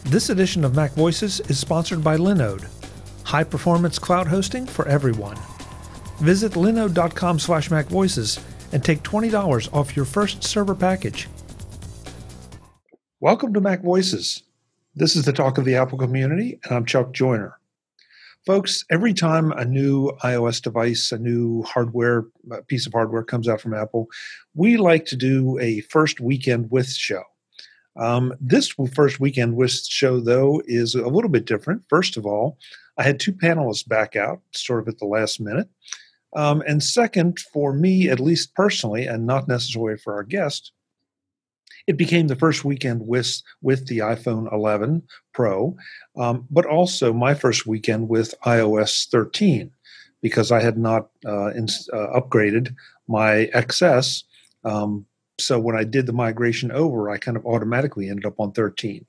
This edition of MacVoices is sponsored by Linode, high-performance cloud hosting for everyone. Visit linode.com/MacVoices and take $20 off your first server package. Welcome to MacVoices. This is the talk of the Apple community, and I'm Chuck Joyner. Folks, every time a new iOS device, a new piece of hardware comes out from Apple, we like to do a first weekend with show. This first weekend with show, though, is a little bit different. First of all, I had two panelists back out sort of at the last minute. And second, for me, at least personally, and not necessarily for our guest, it became the first weekend with the iPhone 11 Pro, but also my first weekend with iOS 13, because I had not upgraded my XS. So when I did the migration over, I kind of automatically ended up on 13.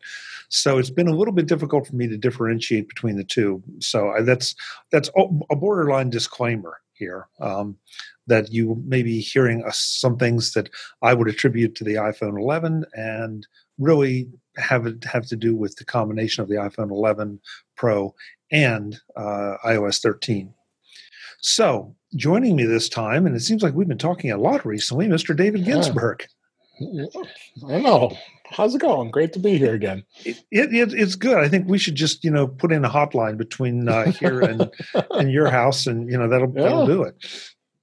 So it's been a little bit difficult for me to differentiate between the two. So that's a borderline disclaimer here, that you may be hearing some things that I would attribute to the iPhone 11 and really have to do with the combination of the iPhone 11 Pro and iOS 13. So, joining me this time, and it seems like we've been talking a lot recently, Mr. David Ginsburg. I know. How's it going? Great to be here again. It's good. I think we should just, put in a hotline between here and your house, and that'll do it.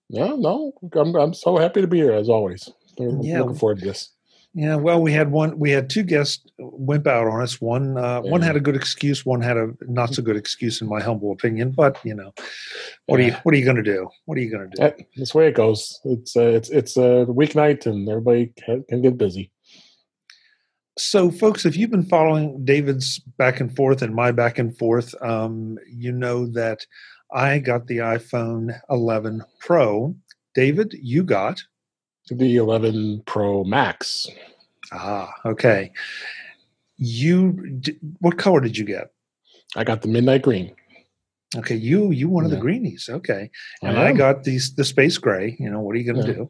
Yeah, no, I'm so happy to be here as always. Looking forward to this. Yeah, well, we had two guests wimp out on us. One had a good excuse, one had a not so good excuse, in my humble opinion. But what are you going to do? What are you going to do? That's the way it goes. It's a weeknight, and everybody can get busy. So, folks, if you've been following David's back and forth and my back and forth, you know that I got the iPhone 11 Pro. David, you got the 11 Pro Max. Ah, okay. What color did you get? I got the midnight green. Okay, you one of the greenies. Okay, and I got the space gray. What are you going to do?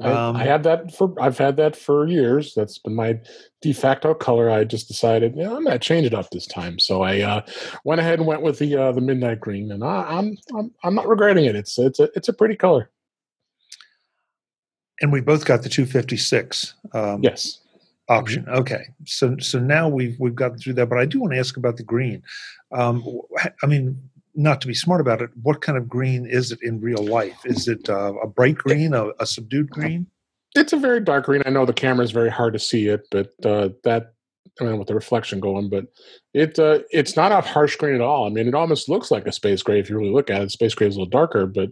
I've had that for years. That's been my de facto color. I just decided, I'm going to change it up this time. So I went ahead and went with the midnight green, and I'm not regretting it. It's a pretty color. And we both got the 256. Yes. Option. Okay, so now we've gotten through that, but I do want to ask about the green. Not to be smart about it, what kind of green is it in real life? Is it a bright green, a subdued green? It's a very dark green. I know the camera is very hard to see it, but with the reflection going, but it's not a harsh green at all. It almost looks like a space gray if you really look at it. Space gray is a little darker, but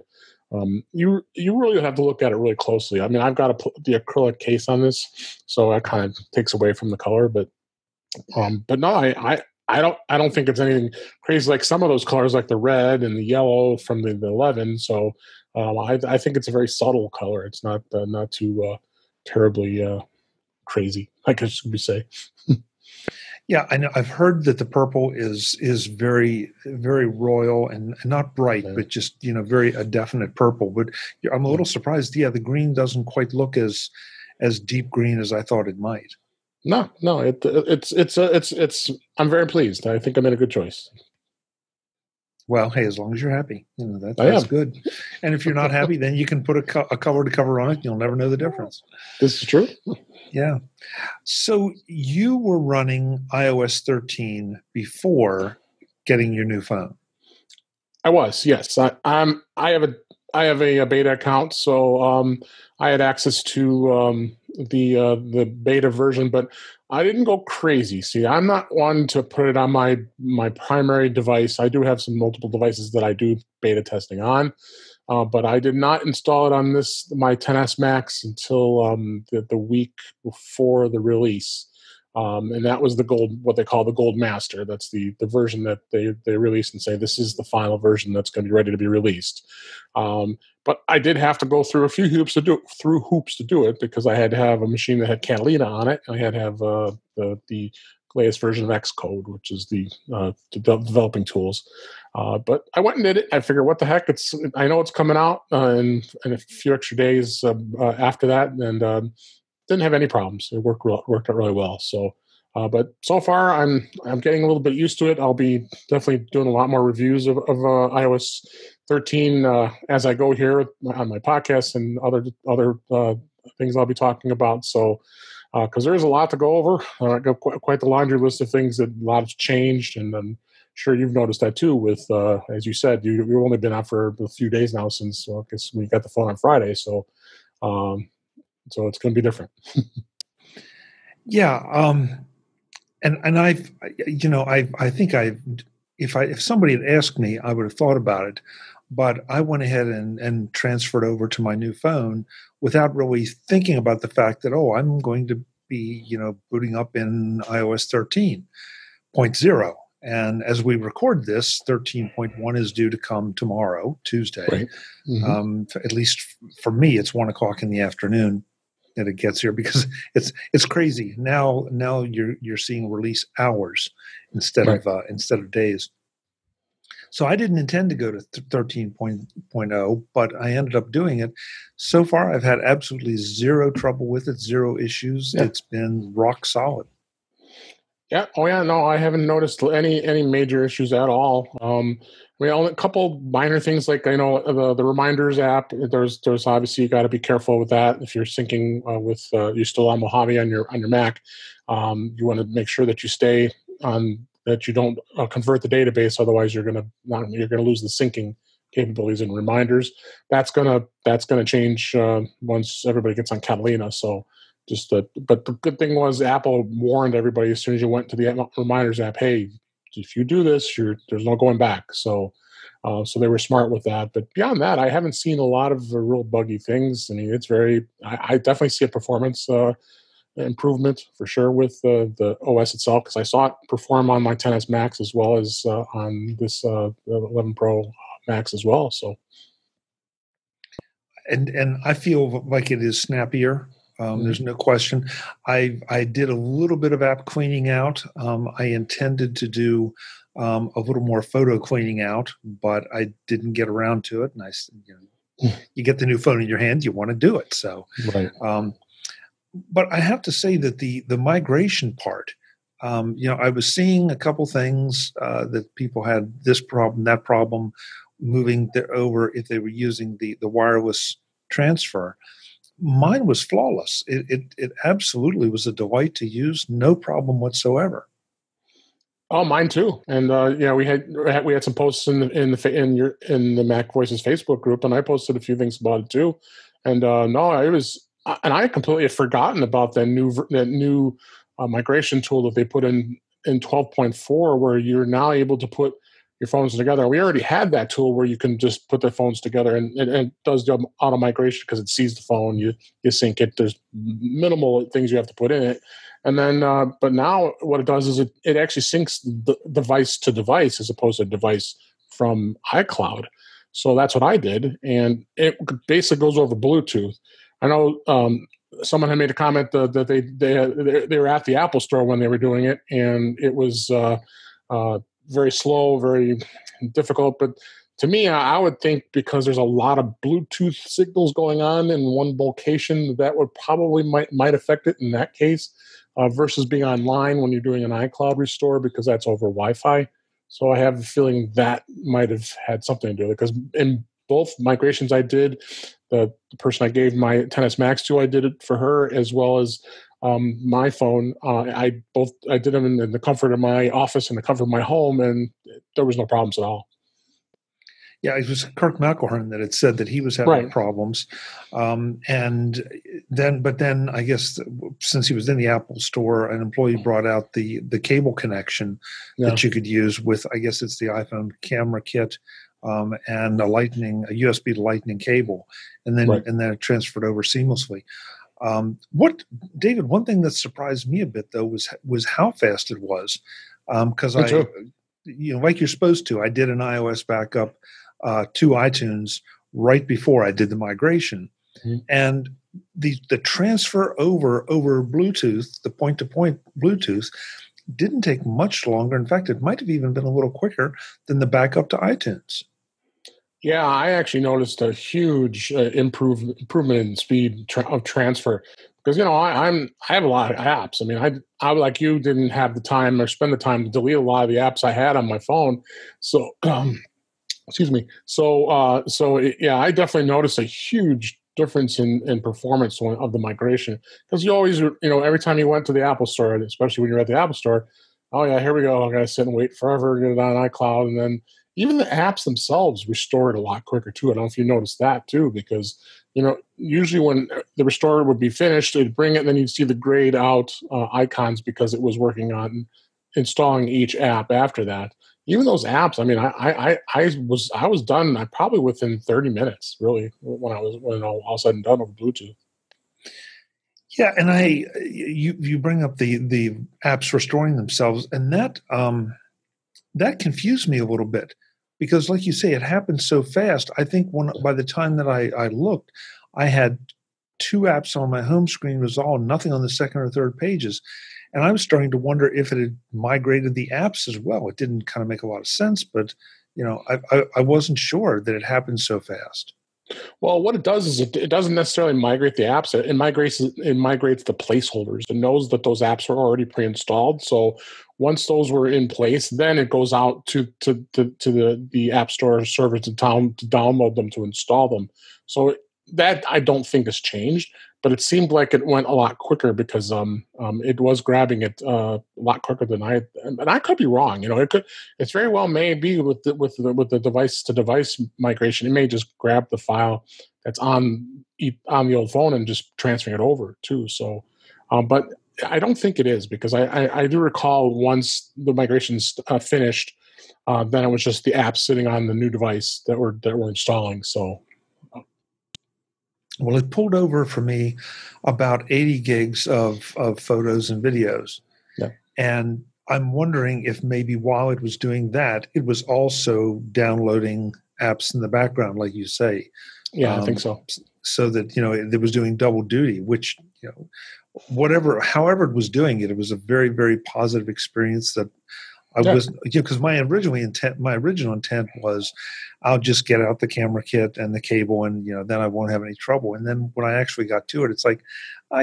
you really have to look at it really closely. I've got the acrylic case on this, so that kind of takes away from the color. But no, I don't think it's anything crazy like some of those colors, like the red and the yellow from the 11. So I think it's a very subtle color. It's not too terribly crazy, I guess you could say. Yeah, I know. I've heard that the purple is very, very royal and not bright, but just very a definite purple. But I'm a little surprised. Yeah, the green doesn't quite look as deep green as I thought it might. No, it's. I'm very pleased. I think I made a good choice. Well, hey, as long as you're happy, that's good. And if you're not happy, then you can put a color to cover on it. You'll never know the difference. This is true. Yeah. So you were running iOS 13 before getting your new phone. I was, yes. I have a beta account, so I had access to the beta version, but I didn't go crazy. See, I'm not one to put it on my primary device. I do have some multiple devices that I do beta testing on, but I did not install it on my XS Max until the week before the release. And that was what they call the Gold Master. That's the version that they released and say this is the final version that's going to be ready to be released. But I did have to go through a few hoops to do it because I had to have a machine that had Catalina on it. I had to have the latest version of Xcode, which is the developing tools. But I went and did it. I figured, what the heck? I know it's coming out in a few extra days after that, and didn't have any problems. It worked out really well. So But so far, I'm getting a little bit used to it. I'll be definitely doing a lot more reviews of iOS 13 as I go here on my podcast and other things I'll be talking about. So, because there's a lot to go over, I got quite the laundry list of things that a lot has changed, and I'm sure you've noticed that too. With as you said, you've only been out for a few days now since I guess we got the phone on Friday, so so it's going to be different. Yeah. And I think if somebody had asked me, I would have thought about it, but I went ahead and transferred over to my new phone without really thinking about the fact that, oh, I'm going to be, booting up in iOS 13.0. And as we record this, 13.1 is due to come tomorrow, Tuesday. Right. Mm-hmm. At least for me, it's 1:00 in the afternoon that it gets here, because it's crazy. Now you're seeing release hours instead of days. So I didn't intend to go to 13.0, but I ended up doing it. So far, I've had absolutely zero trouble with it, zero issues. Yeah. It's been rock solid. Yeah. Oh, yeah. No, I haven't noticed any major issues at all. Only a couple minor things, like the Reminders app. There's obviously you got to be careful with that if you're syncing with you're still on Mojave on your Mac. You want to make sure that you stay on, that you don't convert the database. Otherwise, you're gonna lose the syncing capabilities in Reminders. That's gonna change once everybody gets on Catalina. So. But the good thing was Apple warned everybody as soon as you went to the Reminders app, hey, if you do this, there's no going back. So they were smart with that. But beyond that, I haven't seen a lot of real buggy things. I mean, I definitely see a performance improvement for sure with the OS itself, because I saw it perform on my XS Max as well as on this 11 Pro Max as well. So, and I feel like it is snappier. There's no question. I did a little bit of app cleaning out. I intended to do a little more photo cleaning out, but I didn't get around to it. And you get the new phone in your hand, you want to do it. So, right. But I have to say that the migration part, I was seeing a couple things that people had this problem, that problem, moving over if they were using the wireless transfer. Mine was flawless. It absolutely was a delight to use, no problem whatsoever. Oh, mine too. And we had some posts in the MacVoices Facebook group, and I posted a few things about it too. And it was, and I completely had forgotten about that new migration tool that they put in 12.4, where you're now able to put your phones together. We already had that tool where you can just put the phones together, and it does the auto migration because it sees the phone. You sync it. There's minimal things you have to put in it. And then, but now what it does is it actually syncs the device to device as opposed to device from iCloud. So that's what I did, and it basically goes over Bluetooth. I know someone had made a comment that they were at the Apple Store when they were doing it, and it was very slow, very difficult. But to me, I would think because there's a lot of Bluetooth signals going on in one location, that would probably might affect it in that case, versus being online when you're doing an iCloud restore, because that's over Wi-Fi. So I have a feeling that might have had something to do with it, because in both migrations I did, the person I gave my XS Max to, I did it for her, as well as my phone. I did them in the comfort of my office and the comfort of my home, and there was no problems at all. Yeah, it was Kirk McElhearn that had said that he was having problems, and then I guess since he was in the Apple Store, an employee brought out the cable connection that you could use with, I guess it's the iPhone camera kit, and a USB to Lightning cable, and then it transferred over seamlessly. David? One thing that surprised me a bit though was how fast it was, because like you're supposed to. I did an iOS backup to iTunes right before I did the migration, and the transfer over Bluetooth, the point-to-point Bluetooth, didn't take much longer. In fact, it might have even been a little quicker than the backup to iTunes. Yeah, I actually noticed a huge improvement in speed of transfer. because I have a lot of apps. I mean, I like you didn't have the time or spend the time to delete a lot of the apps I had on my phone. So excuse me. Yeah, I definitely noticed a huge difference in performance of the migration, because you always, every time you went to the Apple Store, especially when you're at the Apple Store, oh yeah, here we go. I gotta sit and wait forever to get it on iCloud, and then even the apps themselves restored a lot quicker too. I don't know if you noticed that too, because usually when the restore would be finished, they'd bring it, and then you'd see the grayed out icons because it was working on installing each app after that. Even those apps, I mean, I was done. I probably within 30 minutes, really, when all said and done over Bluetooth. Yeah, and you bring up the apps restoring themselves, and that confused me a little bit, because, like you say, it happened so fast. I think by the time that I looked, I had two apps on my home screen resolved, nothing on the second or third pages. And I was starting to wonder if it had migrated the apps as well. It didn't kind of make a lot of sense, but I wasn't sure that it happened so fast. Well, what it does is it doesn't necessarily migrate the apps. It migrates the placeholders. It knows that those apps are already pre-installed. So once those were in place, then it goes out to the App Store server to download them, to install them. So that I don't think has changed, but it seemed like it went a lot quicker because it was grabbing it a lot quicker than and I could be wrong. It's very well may be with the device to device migration. It may just grab the file that's on the old phone and just transferring it over too. So, but I don't think it is, because I do recall once the migration's finished, then it was just the apps sitting on the new device that were installing. So. Well, it pulled over for me about 80 gigs of photos and videos. Yeah. And I'm wondering if maybe while it was doing that, it was also downloading apps in the background, like you say. Yeah, I think so. So that, it was doing double duty, which, however it was doing it, it was a very, very positive experience that I was, because my original intent was, I'll just get out the camera kit and the cable, and then I won't have any trouble. And then when I actually got to it, it's like,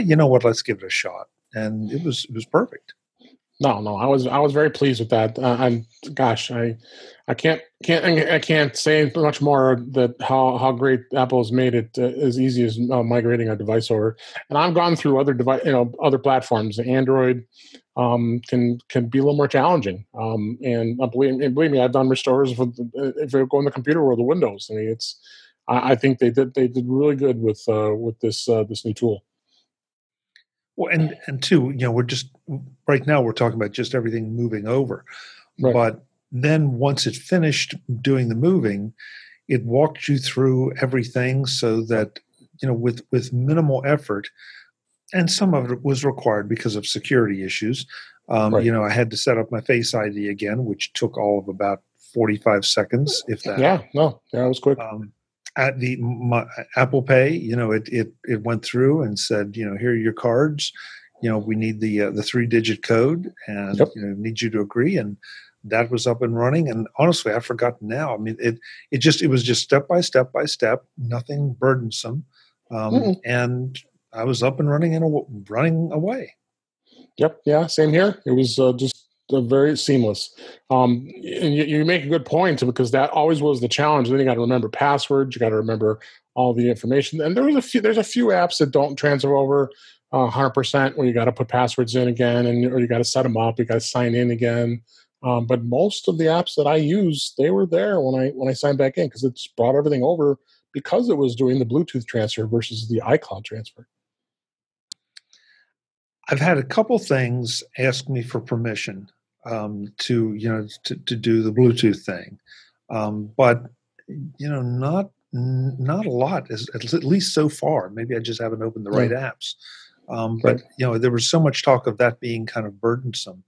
you know what, let's give it a shot, and it was perfect. No, I was very pleased with that. Gosh, I can't say much more that how great Apple has made it as easy as migrating a device over. And I've gone through other platforms. Android can be a little more challenging. And believe me, I've done restores if you go in the computer or the Windows. I mean, I think they did really good with this new tool. Well, and two, we're just right now we're talking about just everything moving over, Right. But then once it finished doing the moving, it walked you through everything so that with minimal effort, and some of it was required because of security issues. Right. I had to set up my Face ID again, which took all of about 45 seconds, if that. Yeah, it was quick. At my Apple Pay, it went through and said, here are your cards. We need the 3-digit code, and Yep. Need you to agree. And that was up and running. And honestly, I've forgotten now. I mean, it was just step by step by step, nothing burdensome, and I was up and running running away. Yep. Yeah. Same here. It was just very seamless. And you make a good point, because that always was the challenge. Then you got to remember passwords. You got to remember all the information. And there's a few apps that don't transfer over 100%, where you got to put passwords in again, or you got to set them up. You got to sign in again. But most of the apps that I use, they were there when I signed back in, because it just brought everything over, because it was doing the Bluetooth transfer versus the iCloud transfer. I've had a couple things ask me for permission to do the Bluetooth thing, but not a lot, at least so far. Maybe I just haven't opened the right apps. But there was so much talk of that being kind of burdensome,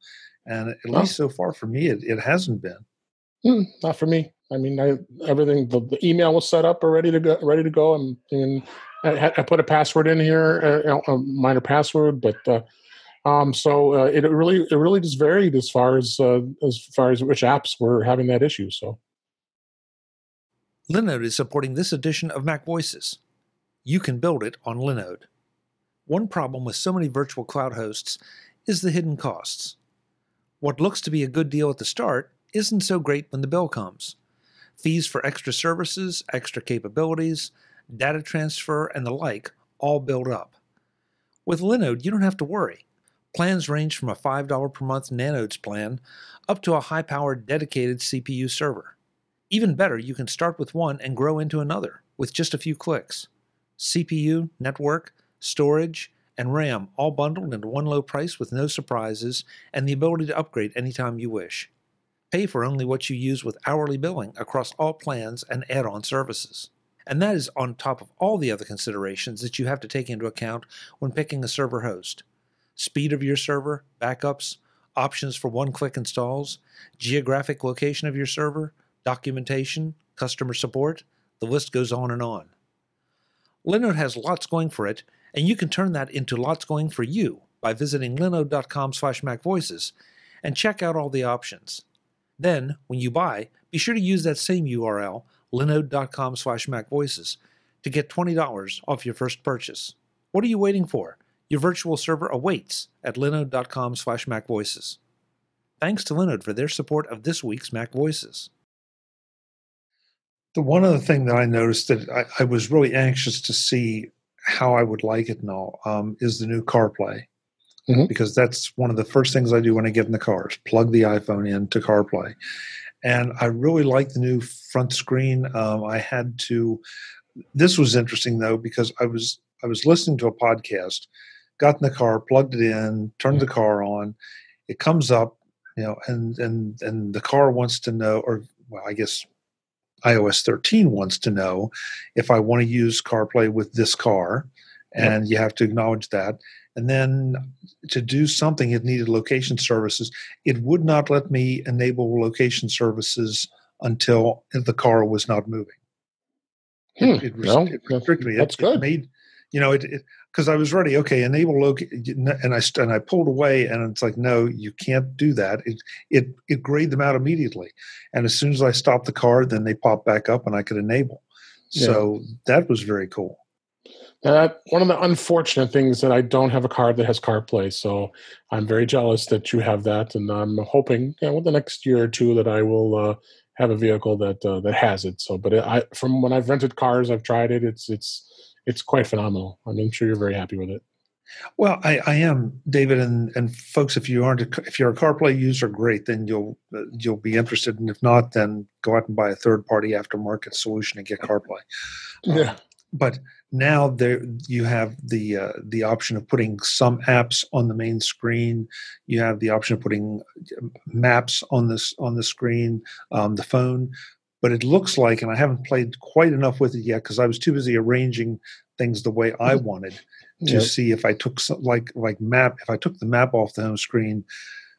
and at least so far for me, it hasn't been. Not for me. I mean, everything. The email was set up or ready to go, and I put a password in here, a minor password, but it really just varied as far as which apps were having that issue. So, Linode is supporting this edition of MacVoices. You can build it on Linode. One problem with so many virtual cloud hosts is the hidden costs. What looks to be a good deal at the start isn't so great when the bill comes. Fees for extra services, extra capabilities, data transfer, and the like all build up. With Linode, you don't have to worry. Plans range from a $5 per month Nanodes plan up to a high-powered dedicated CPU server. Even better, you can start with one and grow into another with just a few clicks. CPU, network, storage, and RAM all bundled into one low price with no surprises and the ability to upgrade anytime you wish. Pay for only what you use with hourly billing across all plans and add-on services. And that is on top of all the other considerations that you have to take into account when picking a server host. Speed of your server, backups, options for one-click installs, geographic location of your server, documentation, customer support, the list goes on and on. Linode has lots going for it, and you can turn that into lots going for you by visiting linode.com/MacVoices and check out all the options. Then, when you buy, be sure to use that same URL, linode.com/MacVoices, to get $20 off your first purchase. What are you waiting for? Your virtual server awaits at linode.com/MacVoices. Thanks to Linode for their support of this week's MacVoices. The one other thing that I noticed that I was really anxious to see how I would like it and all is the new CarPlay. Because that's one of the first things I do when I get in the car is plug the iPhone into CarPlay. And I really like the new front screen. This was interesting though, because I was listening to a podcast, got in the car, plugged it in, turned the car on. It comes up, and the car wants to know, or well, I guess iOS 13 wants to know if I want to use CarPlay with this car, and you have to acknowledge that. And then to do something, it needed location services. It would not let me enable location services until the car was not moving. It restricted me. That's good. It made, because I was ready. Okay, enable location, and I pulled away, and it's like, no, you can't do that. It grayed them out immediately, and as soon as I stopped the car, then they popped back up, and I could enable. So that was very cool. One of the unfortunate things that I don't have a car that has CarPlay, so I'm very jealous that you have that, and I'm hoping with the next year or two that I will have a vehicle that has it. So, but from when I've rented cars, I've tried it. It's quite phenomenal. I'm sure you're very happy with it. Well, I am, David, and folks. If you're a CarPlay user, great. Then you'll be interested, and if not, then go out and buy a third-party aftermarket solution and get CarPlay. But now there you have the option of putting some apps on the main screen. You have the option of putting maps on the screen, the phone. But it looks like, and I haven't played quite enough with it yet because I was too busy arranging things the way I wanted to see if I took if I took the map off the home screen,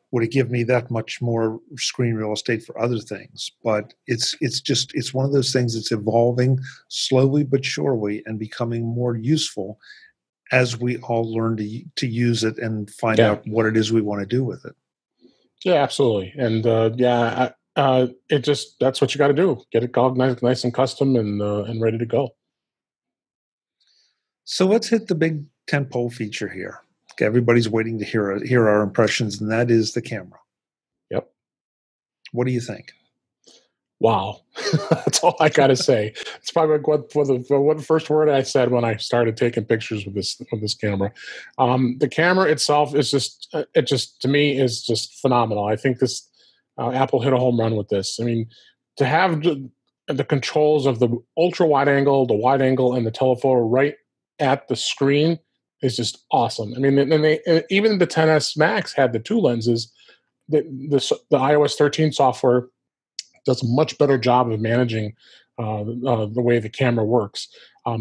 would it give me that much more screen real estate for other things? But it's one of those things that's evolving slowly but surely and becoming more useful as we all learn to use it and find out what it is we want to do with it. Yeah, absolutely. And that's what you got to do. Get it all nice and custom and ready to go. So let's hit the big tentpole feature here. Okay, everybody's waiting to hear our impressions, and that is the camera. Yep. What do you think? Wow, that's all I got to say. It's probably what the first word I said when I started taking pictures with this camera. The camera itself is to me is just phenomenal. I think this Apple hit a home run with this. I mean, to have the controls of the ultra wide angle, the wide angle, and the telephoto right at the screen is just awesome. I mean, and even the 10s Max had the two lenses. The iOS 13 software does a much better job of managing the way the camera works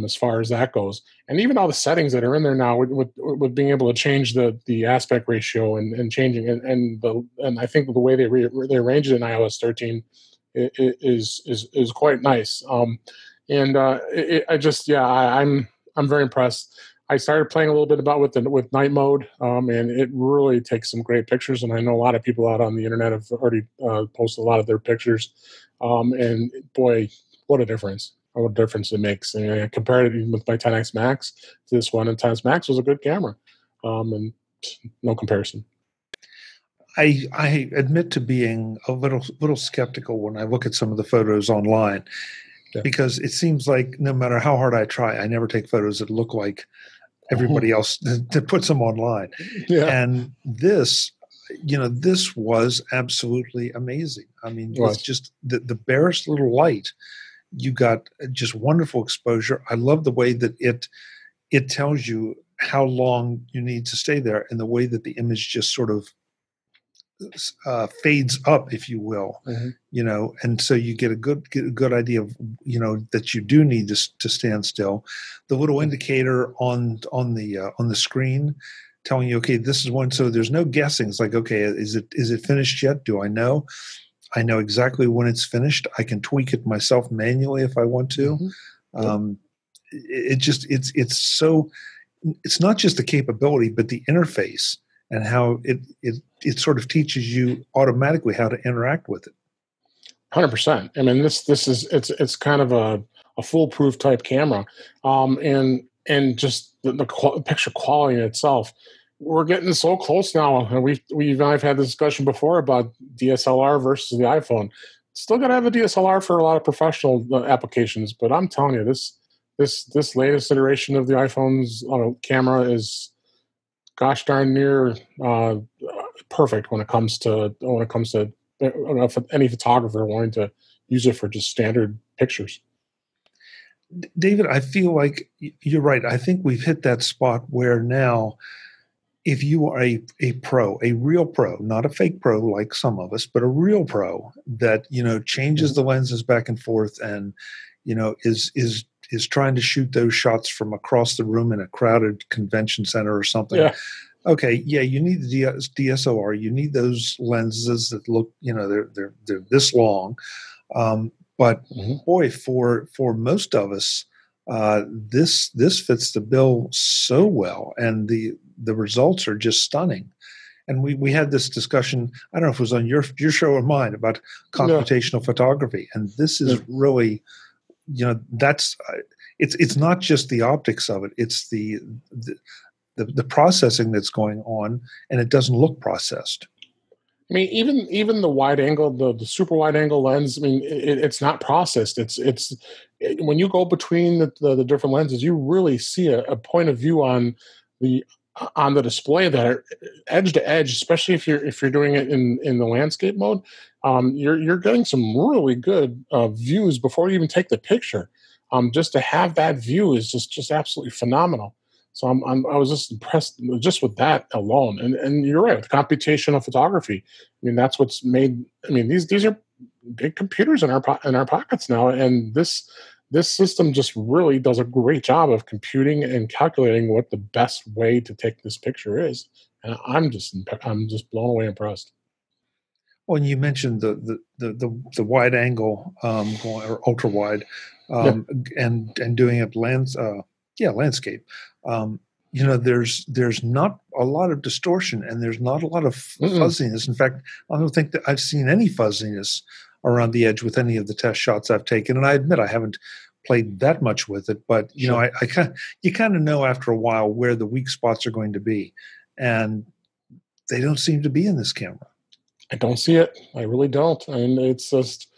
as far as that goes. And even all the settings that are in there now with being able to change the aspect ratio and changing and I think the way they arrange it in iOS 13 is quite nice. I'm very impressed. I started playing a little bit with night mode, and it really takes some great pictures. And I know a lot of people out on the internet have already posted a lot of their pictures. And boy, what a difference! what difference it makes. And I compared it with my 10X Max to this one, and 10X Max was a good camera, and no comparison. I admit to being a little skeptical when I look at some of the photos online, because it seems like no matter how hard I try, I never take photos that look like everybody else that puts them online. Yeah. And this, this was absolutely amazing. I mean, with just the barest little light, you got just wonderful exposure. I love the way that it tells you how long you need to stay there, and the way that the image just sort of fades up, if you will, and so you get a good idea of, that you do need to stand still. The little indicator on the screen telling you, okay, this is one. So there's no guessing. It's like, okay, is it finished yet? Do I know? I know exactly when it's finished. I can tweak it myself manually if I want to. It's not just the capability, but the interface, and how it sort of teaches you automatically how to interact with it. 100%. I mean, this is it's kind of a foolproof type camera, and just the picture quality in itself. We're getting so close now, and I've had this discussion before about DSLR versus the iPhone. Still got to have a DSLR for a lot of professional applications, but I'm telling you, this latest iteration of the iPhone's camera is gosh darn near perfect when it comes to any photographer wanting to use it for just standard pictures. David, I feel like you're right. I think we've hit that spot where now, if you are a pro, a real pro, not a fake pro like some of us, but a real pro that changes the lenses back and forth, and is trying to shoot those shots from across the room in a crowded convention center or something. Yeah. Okay, yeah, you need the DSLR. You need those lenses that look, they're this long. But boy, for most of us, this fits the bill so well, and the results are just stunning. And we had this discussion, I don't know if it was on your show or mine, about computational photography, and this is really, that's it's not just the optics of it; it's the processing that's going on, and it doesn't look processed. I mean, even the wide angle, the super wide angle lens. I mean, it's not processed. It's when you go between the different lenses, you really see a point of view on the display that are edge to edge. Especially if you're doing it in the landscape mode, you're getting some really good views before you even take the picture. Just to have that view is just absolutely phenomenal. So I was just impressed just with that alone. And you're right, with computational photography. I mean, that's what's made. I mean, these are big computers in our pockets now, and this system just really does a great job of computing and calculating what the best way to take this picture is. And I'm just blown away impressed. Well, and you mentioned the wide angle or ultra wide, and doing it landscape. There's not a lot of distortion, and there's not a lot of fuzziness. In fact, I don't think that I've seen any fuzziness around the edge with any of the test shots I've taken. And I admit I haven't played that much with it, but you kind of know after a while where the weak spots are going to be, and they don't seem to be in this camera. I don't see it. I really don't, and it's just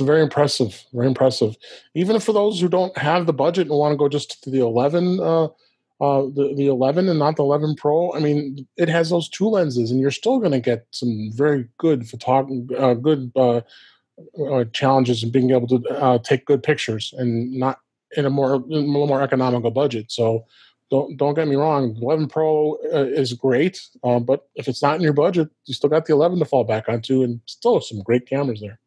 very impressive. Very impressive. Even for those who don't have the budget and want to go just to the 11, the 11 and not the 11 Pro. I mean, it has those two lenses, and you're still going to get some very good challenges in being able to take good pictures, and not in a little more economical budget. So don't get me wrong, the 11 Pro is great, but if it's not in your budget, you still got the 11 to fall back onto, and still some great cameras there.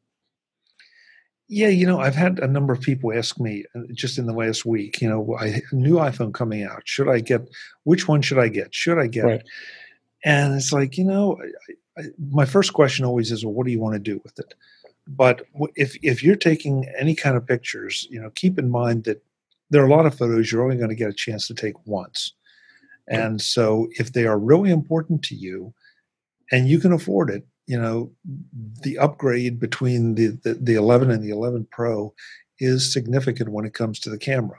Yeah, I've had a number of people ask me just in the last week, a new iPhone coming out. Which one should I get? Should I get? Right. And it's like, my first question always is, well, what do you want to do with it? But if you're taking any kind of pictures, keep in mind that there are a lot of photos you're only going to get a chance to take once. And so if they are really important to you and you can afford it, the upgrade between the 11 and the 11 Pro is significant when it comes to the camera.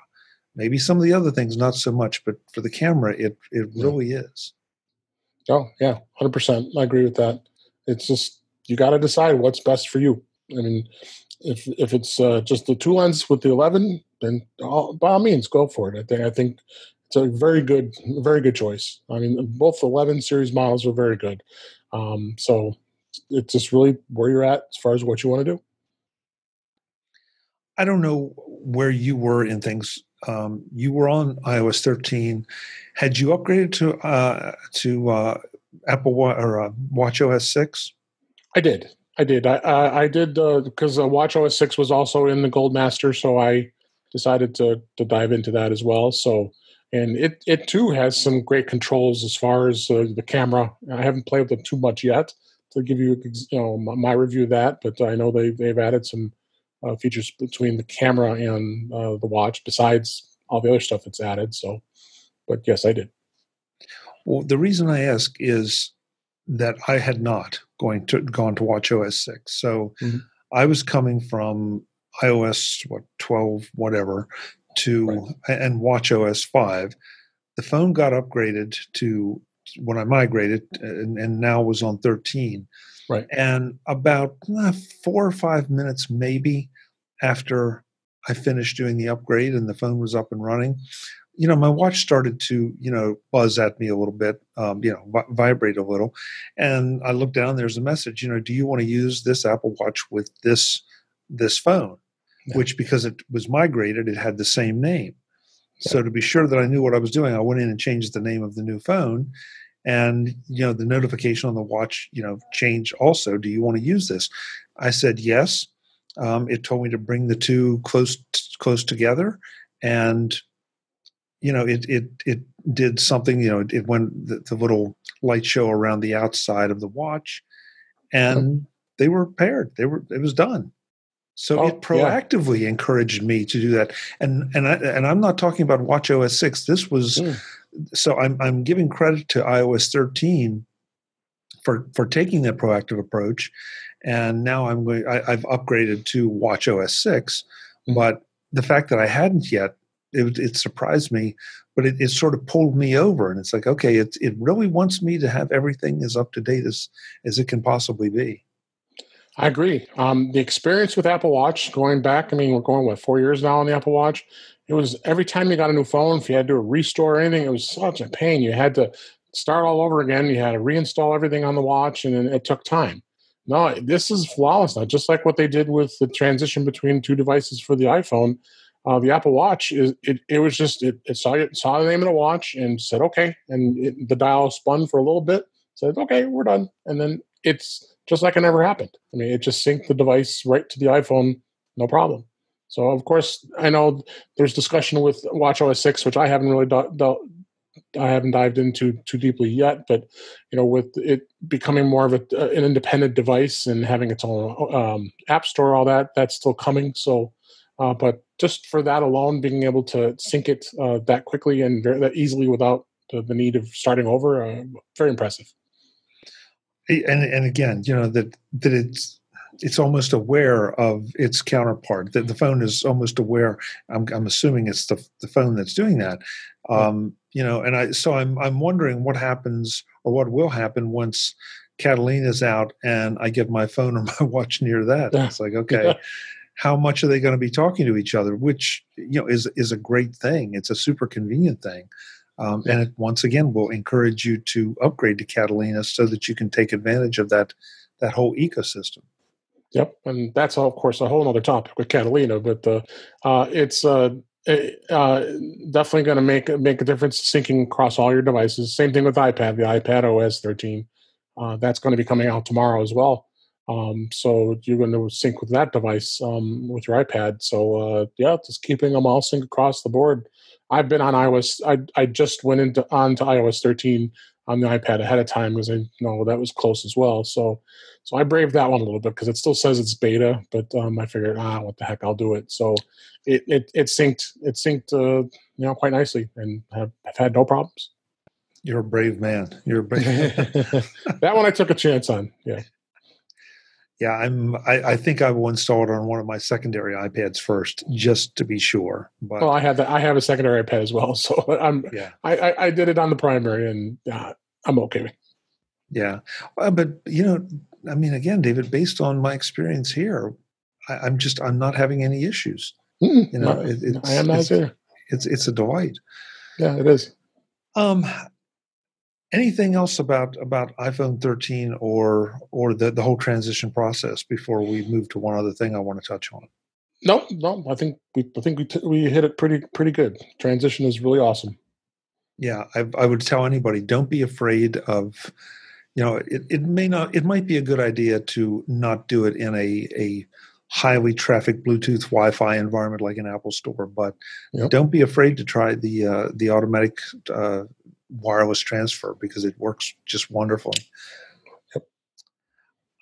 Maybe some of the other things not so much, but for the camera, it really is. Oh yeah, 100%. I agree with that. It's just you got to decide what's best for you. I mean, if it's just the two lens with the 11, then by all means go for it. I think it's a very good choice. I mean, both 11 series models are very good. So it's just really where you're at as far as what you want to do. I don't know where you were in things. You were on iOS 13. Had you upgraded to Apple or Watch OS 6? I did. I did because Watch OS 6 was also in the Gold Master, so I decided to dive into that as well. So, and it too has some great controls as far as the camera. I haven't played with it too much yet to give you my review of that, but I know they've added some features between the camera and the watch besides all the other stuff that's added. So, but yes, I did. Well, the reason I ask is that I had not gone to Watch OS 6. So I was coming from iOS 12 whatever to and Watch OS 5. The phone got upgraded to when I migrated and now was on 13. Right. And about 4 or 5 minutes maybe after I finished doing the upgrade and the phone was up and running, my watch started to, buzz at me a little bit, vibrate a little. And I looked down, there's a message, do you want to use this Apple Watch with this phone? Yeah. Which, because it was migrated, it had the same name. Yeah. So to be sure that I knew what I was doing, I went in and changed the name of the new phone. And, the notification on the watch, changed also. Do you want to use this? I said yes. It told me to bring the two close together. And it did something, it went the little light show around the outside of the watch, and they were paired. It was done. So it proactively encouraged me to do that. And I'm not talking about Watch OS 6. This was so I'm giving credit to iOS 13 for taking that proactive approach. And now I've upgraded to Watch OS 6, but the fact that I hadn't yet, it surprised me, but it sort of pulled me over. And it's like, okay, it really wants me to have everything as up to date as it can possibly be. I agree. The experience with Apple Watch going back, I mean, we're going, 4 years now on the Apple Watch. It was every time you got a new phone, if you had to do a restore or anything, it was such a pain. You had to start all over again. You had to reinstall everything on the watch, and it took time. No, this is flawless now, just like what they did with the transition between two devices for the iPhone. The Apple Watch it was just it saw the name of the watch and said okay, and the dial spun for a little bit, said okay, we're done, and then it's just like it never happened. I mean, it just synced the device right to the iPhone, no problem. So of course, I know there's discussion with Watch OS 6, which I haven't really I haven't dived into too deeply yet, but with it becoming more of an independent device and having its own app store, all that's still coming. So. But just for that alone, being able to sync it that quickly and that easily without the need of starting over, very impressive. And again, that it's almost aware of its counterpart. That the phone is almost aware. I'm assuming it's the phone that's doing that. And I'm wondering what happens or what will happen once Catalina's out and I get my phone or my watch near that. Yeah. It's like, okay. Yeah. How much are they going to be talking to each other? Which is a great thing. It's a super convenient thing, and it once again will encourage you to upgrade to Catalina so that you can take advantage of that whole ecosystem. Yep, and that's of course a whole other topic with Catalina, but it's definitely going to make a difference syncing across all your devices. Same thing with iPad, the iPad OS 13. That's going to be coming out tomorrow as well. So you're going to sync with that device with your iPad. So just keeping them all synced across the board. I've been on iOS. I just went onto iOS 13 on the iPad ahead of time because I know that was close as well. So I braved that one a little bit because it still says it's beta, but I figured, what the heck, I'll do it. So it synced quite nicely, and I've had no problems. You're a brave man. You're a brave man. That one I took a chance on. Yeah. Yeah, I think I will install it on one of my secondary iPads first, just to be sure. Well, But I have that. I have a secondary iPad as well, so yeah, I did it on the primary, and I'm okay. yeah. But I mean, again, David, based on my experience here, I'm not having any issues. I am not either. It's a delight. Yeah, it is. Um, Anything else about iPhone 13 or the whole transition process before we move to one other thing I want to touch on? No, no. I think we hit it pretty good. Transition is really awesome. Yeah, I would tell anybody, don't be afraid of, it might be a good idea to not do it in a highly trafficked Bluetooth Wi-Fi environment like an Apple store, but Yep. don't be afraid to try the automatic wireless transfer because it works just wonderfully. Yep.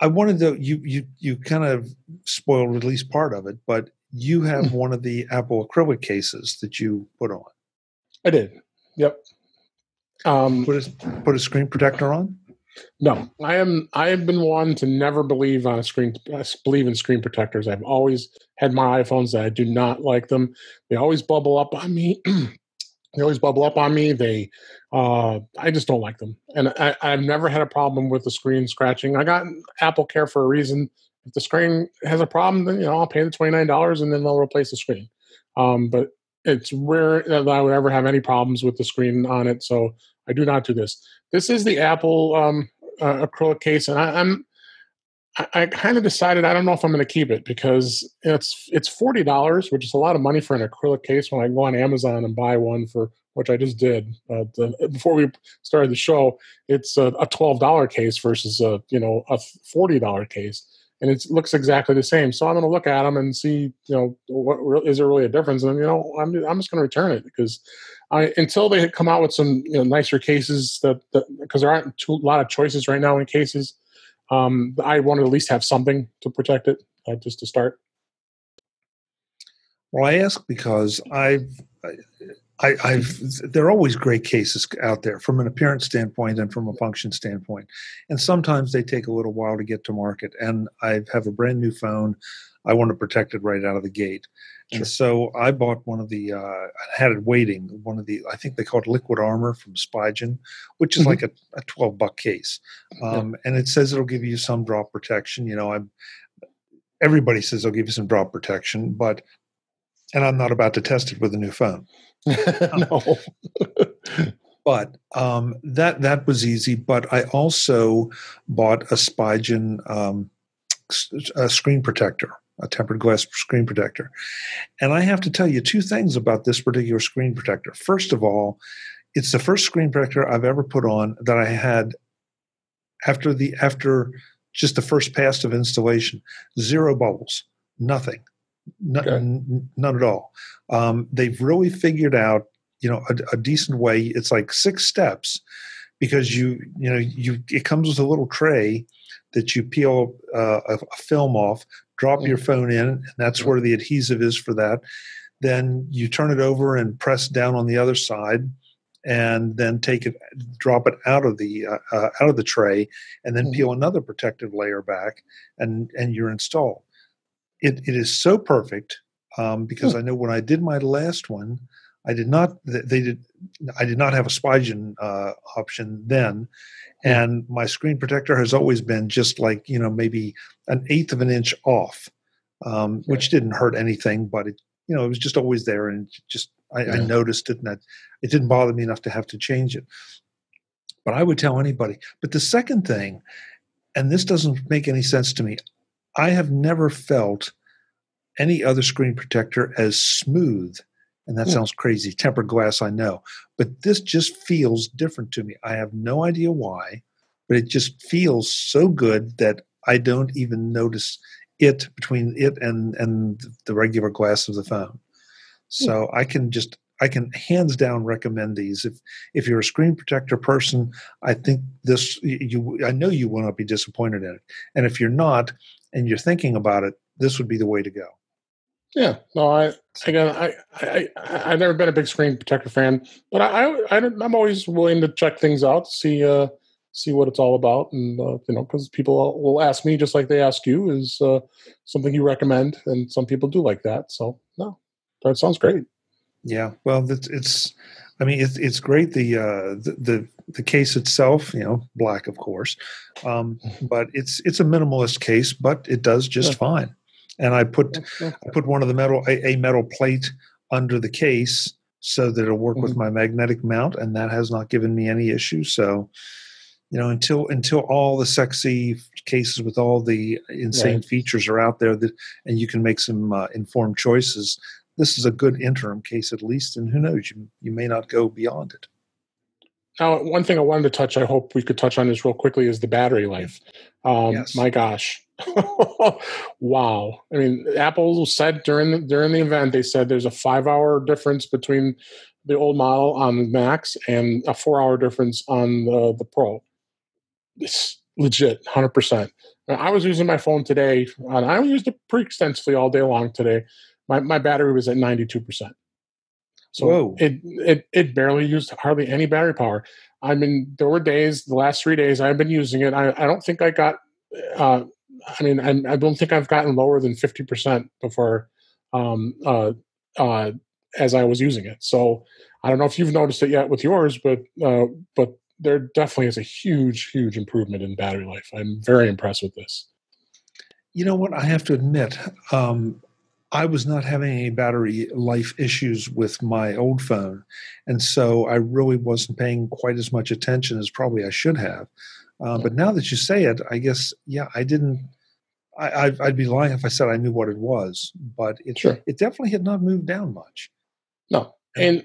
I wanted to you kind of spoiled at least part of it, but you have one of the Apple acrylic cases that you put on. I did. Yep. Put a screen protector on? No, I have been one to never believe in screen protectors. I've always had my iPhones that I do not like them. They always bubble up on me. They always bubble up on me. I just don't like them, and I've never had a problem with the screen scratching. I got Apple Care for a reason. If the screen has a problem, then I'll pay the $29 and then they'll replace the screen. But it's rare that I would ever have any problems with the screen on it, so I do not do this. This is the Apple acrylic case, and I kind of decided I don't know if I'm going to keep it because it's $40, which is a lot of money for an acrylic case. When I go on Amazon and buy one for which I just did before we started the show, it's a $12 case versus a $40 case, and it looks exactly the same. So I'm going to look at them and see is there really a difference? And I'm just going to return it because until they come out with some nicer cases that because there aren't a lot of choices right now in cases. I want to at least have something to protect it, just to start. Well, I ask because there are always great cases out there from an appearance standpoint and from a function standpoint, and sometimes they take a little while to get to market. And I have a brand new phone. I want to protect it right out of the gate. Sure. And so I bought one of the, I had it waiting, one of the, I think they call it Liquid Armor from Spigen, which is like a $12 case. And it says it'll give you some drop protection. Everybody says they'll give you some drop protection, and I'm not about to test it with a new phone. No. But that was easy. But I also bought a Spigen a screen protector, a tempered glass screen protector. And I have to tell you two things about this particular screen protector. First of all, it's the first screen protector I've ever put on that I had after just the first pass of installation, zero bubbles, nothing, none at all. They've really figured out, a decent way. It's like 6 steps because it comes with a little tray that you peel a film off, drop your phone in, and that's where the adhesive is for that. Then you turn it over and press down on the other side, and then drop it out of the tray, and then peel another protective layer back, and you're installed. It is so perfect because I know when I did my last one, I did not have a Spigen option then, and my screen protector has always been just like maybe an eighth of an inch off, which didn't hurt anything, but it was just always there, and I noticed it, and it didn't bother me enough to have to change it. But I would tell anybody. But the second thing, and this doesn't make any sense to me, I have never felt any other screen protector as smooth. And that sounds crazy. Tempered glass, I know. But this just feels different to me. I have no idea why, but it just feels so good that I don't even notice it between it and the regular glass of the phone. So I can hands down recommend these. If you're a screen protector person, I think I know you will not be disappointed in it. And if you're not, and you're thinking about it, this would be the way to go. Yeah, no, I've never been a big screen protector fan, but I'm always willing to check things out, see see what it's all about, and because people will ask me just like they ask you, is something you recommend, and some people do like that. So no, that sounds great. Yeah, well, I mean, it's great. The case itself, black, of course, but it's a minimalist case, but it does just fine. And I put one of the a metal plate under the case so that it'll work with my magnetic mount, and that has not given me any issues. So, until all the sexy cases with all the insane features are out there, and you can make some informed choices, this is a good interim case at least, and who knows, you may not go beyond it. Now, one thing I wanted to touch, I hope we could touch on this real quickly, is the battery life. Yes. My gosh. Wow. I mean, Apple said during the event, they said there's a 5-hour difference between the old model on the Max and a 4-hour difference on the Pro. It's legit, 100%. I was using my phone today, and I used it pretty extensively all day long today. My battery was at 92%. So it barely used hardly any battery power. I mean, there were days, the last 3 days I've been using it. I don't think I got, I don't think I've gotten lower than 50% before, as I was using it. So I don't know if you've noticed it yet with yours, but there definitely is a huge, huge improvement in battery life. I'm very impressed with this. You know what? I have to admit, I was not having any battery life issues with my old phone, and so I really wasn't paying quite as much attention as probably I should have. But now that you say it, I guess, I didn't. I'd be lying if I said I knew what it was, but it definitely had not moved down much. No, and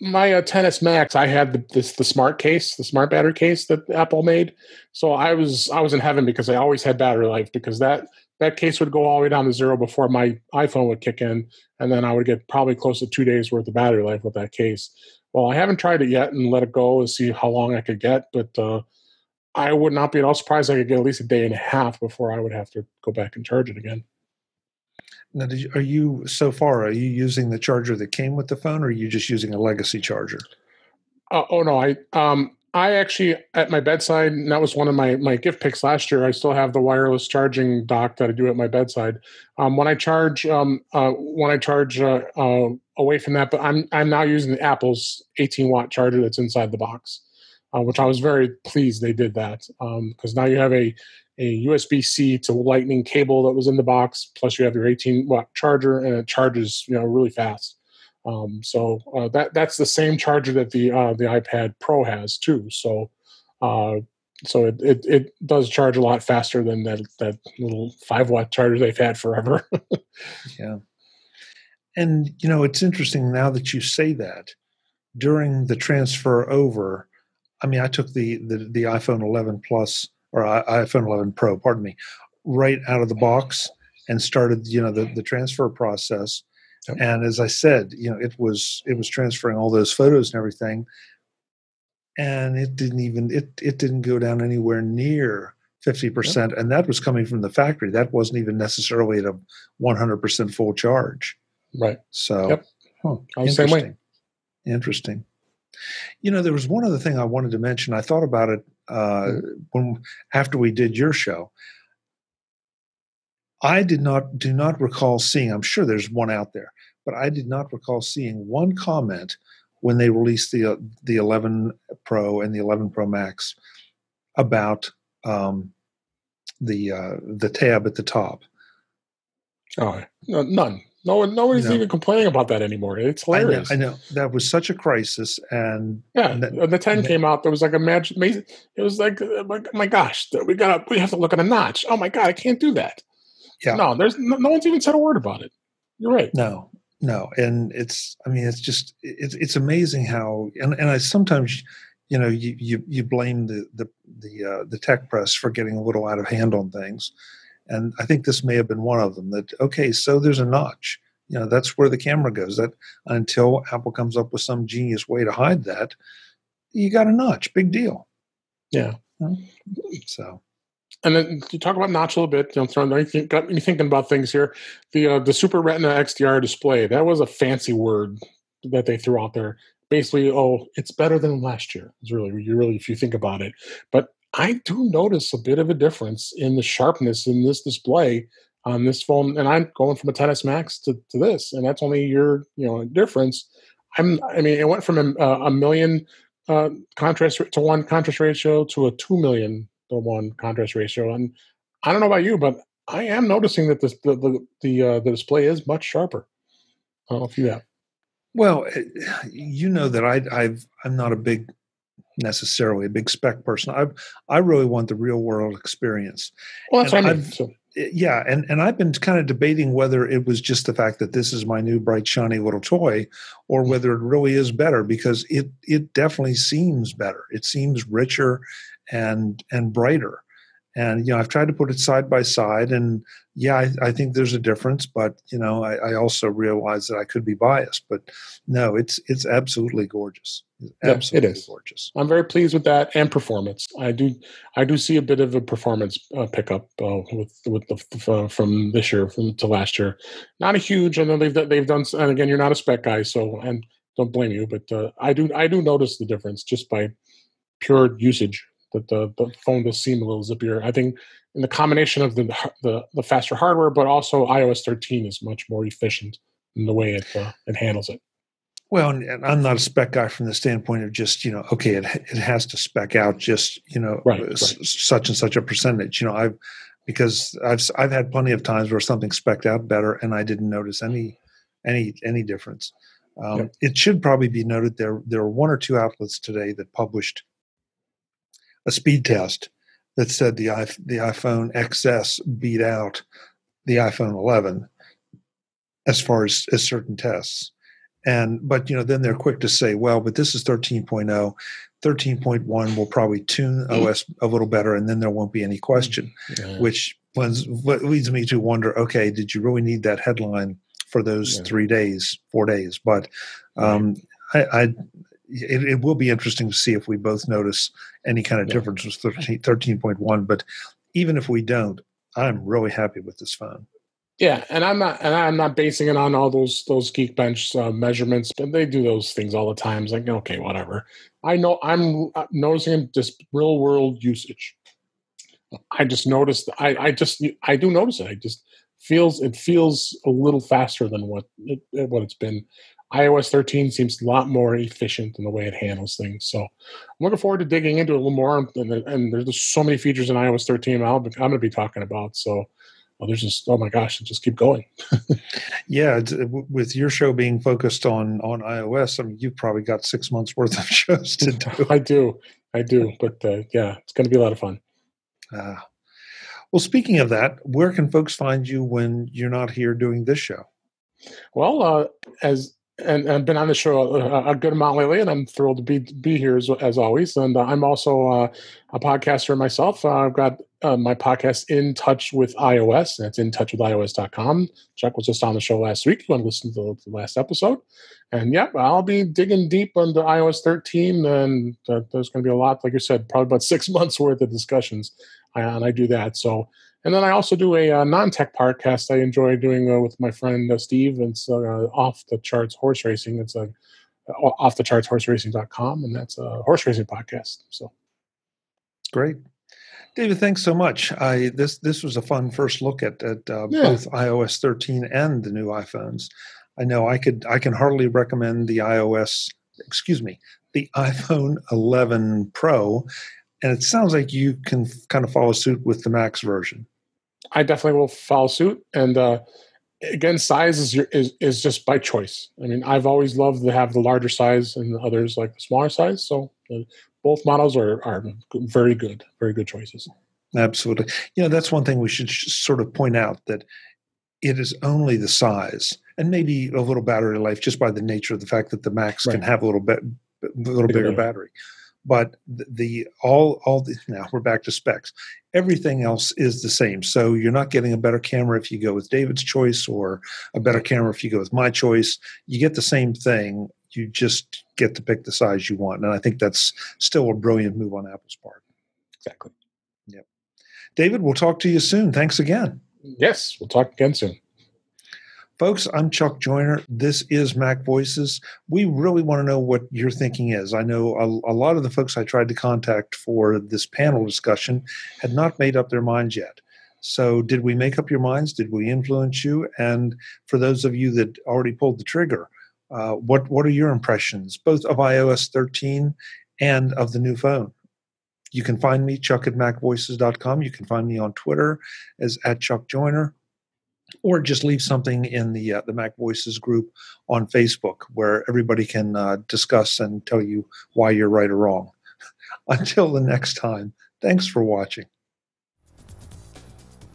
my XS Max, I had the smart case, the smart battery case that Apple made. So I was in heaven because I always had battery life, because that case would go all the way down to 0 before my iPhone would kick in, and then I would get probably close to 2 days worth of battery life with that case. Well, I haven't tried it yet and let it go and see how long I could get, but I would not be at all surprised I could get at least a day and a half before I would have to go back and charge it again. Now, are you using the charger that came with the phone, or are you just using a legacy charger? Oh no, I actually, at my bedside, and that was one of my gift picks last year, I still have the wireless charging dock that I do at my bedside. When I charge away from that, but I'm now using the Apple's 18-watt charger that's inside the box, which I was very pleased they did that, because now you have a USB-C to Lightning cable that was in the box, plus you have your 18-watt charger, and it charges really fast. So that's the same charger that the iPad Pro has too. So it does charge a lot faster than that little 5-watt charger they've had forever. Yeah. And it's interesting now that you say that. During the transfer over, I mean, I took the iPhone 11 Plus, or iPhone 11 Pro, pardon me, right out of the box and started the transfer process. Yep. And as I said, it was transferring all those photos and everything, and it didn't go down anywhere near 50%, yep. And that was coming from the factory. That wasn't even necessarily at a 100% full charge. Right. So, yep. Interesting. Same way. Interesting. There was one other thing I wanted to mention. I thought about it after we did your show. I do not recall seeing, I'm sure there's one out there, but I did not recall seeing one comment when they released the 11 Pro and the 11 Pro Max about the tab at the top. Oh, none. Nobody's even complaining about that anymore. It's hilarious. I know. That was such a crisis. And the 10 came out. There was like a magic. It was like, oh my gosh, we have to look at a notch. Oh my God, I can't do that. Yeah. No, there's no one's even said a word about it. You're right. No. And it's amazing how, and I sometimes, you blame the tech press for getting a little out of hand on things. And I think this may have been one of them. That, okay, so there's a notch. That's where the camera goes. That until Apple comes up with some genius way to hide that, you got a notch. Big deal. Yeah. So. And then you talk about notch a little bit. Got me thinking about things here. The Super Retina XDR display, that was a fancy word that they threw out there. basically, oh, it's better than last year. It's really, if you think about it. But I do notice a bit of a difference in the sharpness in this display on this phone, and I'm going from a 10s Max to this, and that's only your difference. I mean, it went from a million to one contrast ratio to a 2 million to one contrast ratio, and I don't know about you, but I am noticing that the display is much sharper. I don't know if you have. Well, you know that I'm not necessarily a big spec person. I really want the real world experience. Well, that's And what I mean. yeah, and I've been kind of debating whether it was just the fact that this is my new bright shiny little toy, or whether it really is better, because it definitely seems better. It seems richer and brighter. And I've tried to put it side by side, and yeah, I think there's a difference. But I also realize that I could be biased. But no, it's absolutely gorgeous. It's absolutely it is gorgeous. I'm very pleased with that, and performance. I do see a bit of a performance pickup with the from this year to last year. Not a huge. I know they've done. And again, you're not a spec guy, so and don't blame you. But I do notice the difference just by pure usage. That the phone does seem a little zippier. I think in the combination of the faster hardware, but also iOS 13 is much more efficient in the way it handles it. Well, and I'm not a spec guy from the standpoint of just okay, it has to spec out just Right. such and such a percentage. Because I've had plenty of times where something specced out better and I didn't notice any difference. Yep. It should probably be noted there were one or two outlets today that published a speed test that said the iPhone XS beat out the iPhone 11 as far as certain tests. But then they're quick to say, well, but this is 13.0. 13.1 will probably tune OS a little better, and then there won't be any question. Yeah. Which leads me to wonder, okay, did you really need that headline for those 4 days? But it will be interesting to see if we both notice any kind of difference with 13.1. But even if we don't, I'm really happy with this phone. Yeah, and I'm not basing it on all those Geekbench measurements, but they do those things all the time. It's like, okay, whatever. I know I'm noticing just real world usage. I just noticed. I do notice it. It feels a little faster than what it's been. iOS 13 seems a lot more efficient in the way it handles things. So I'm looking forward to digging into it a little more. And there's just so many features in iOS 13 I'm going to be talking about. So there's just, oh my gosh, just keep going. Yeah, with your show being focused on iOS, I mean, you've probably got 6 months worth of shows to do. I do. But yeah, it's going to be a lot of fun. Well, speaking of that, where can folks find you when you're not here doing this show? Well, and I've been on the show a good amount lately, and I'm thrilled to be here as always. And I'm also a podcaster myself. I've got my podcast, In Touch with iOS. That's intouchwithios.com. Chuck was just on the show last week. You want to listen to the last episode. And yeah, I'll be digging deep into iOS 13, and there's going to be a lot, like you said, probably about 6 months worth of discussions. And I do that. So, and then I also do a non-tech podcast I enjoy doing with my friend Steve. It's Off the Charts Horse Racing. It's offthechartsHorseRacing.com, and that's a horse racing podcast. So great. David, thanks so much. This was a fun first look at both iOS 13 and the new iPhones. I know I can hardly recommend the iPhone 11 Pro, and it sounds like you can kind of follow suit with the Max version. I definitely will follow suit, and again, size is just by choice. I mean, I've always loved to have the larger size, and others like the smaller size. So both models are very good choices. Absolutely. That's one thing we should sort of point out, that it is only the size and maybe a little battery life, just by the nature of the fact that the Max can have a little bigger battery. But now we're back to specs. Everything else is the same. So you're not getting a better camera if you go with David's choice, or a better camera if you go with my choice. You get the same thing. You just get to pick the size you want. And I think that's still a brilliant move on Apple's part. Exactly. Yep. David, we'll talk to you soon. Thanks again. Yes, we'll talk again soon. Folks, I'm Chuck Joyner. This is Mac Voices. We really want to know what your thinking is. I know a lot of the folks I tried to contact for this panel discussion had not made up their minds yet. So did we make up your minds? Did we influence you? And for those of you that already pulled the trigger, what are your impressions, both of iOS 13 and of the new phone? You can find me, Chuck at MacVoices.com. You can find me on Twitter as at Chuck Joyner, or just leave something in the Mac Voices group on Facebook where everybody can discuss and tell you why you're right or wrong. Until the next time, thanks for watching.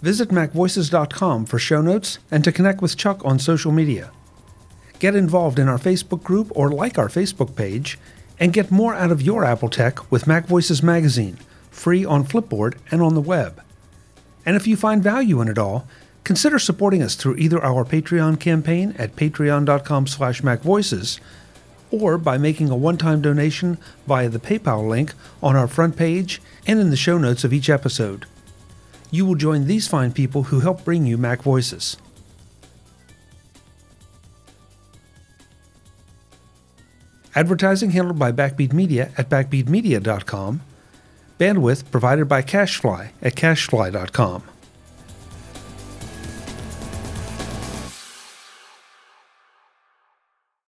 Visit MacVoices.com for show notes and to connect with Chuck on social media. Get involved in our Facebook group or like our Facebook page, and get more out of your Apple tech with Mac Voices Magazine, free on Flipboard and on the web. And if you find value in it all, consider supporting us through either our Patreon campaign at patreon.com/MacVoices or by making a one-time donation via the PayPal link on our front page and in the show notes of each episode. You will join these fine people who help bring you Mac Voices. Advertising handled by Backbeat Media at backbeatmedia.com. Bandwidth provided by CacheFly at cachefly.com.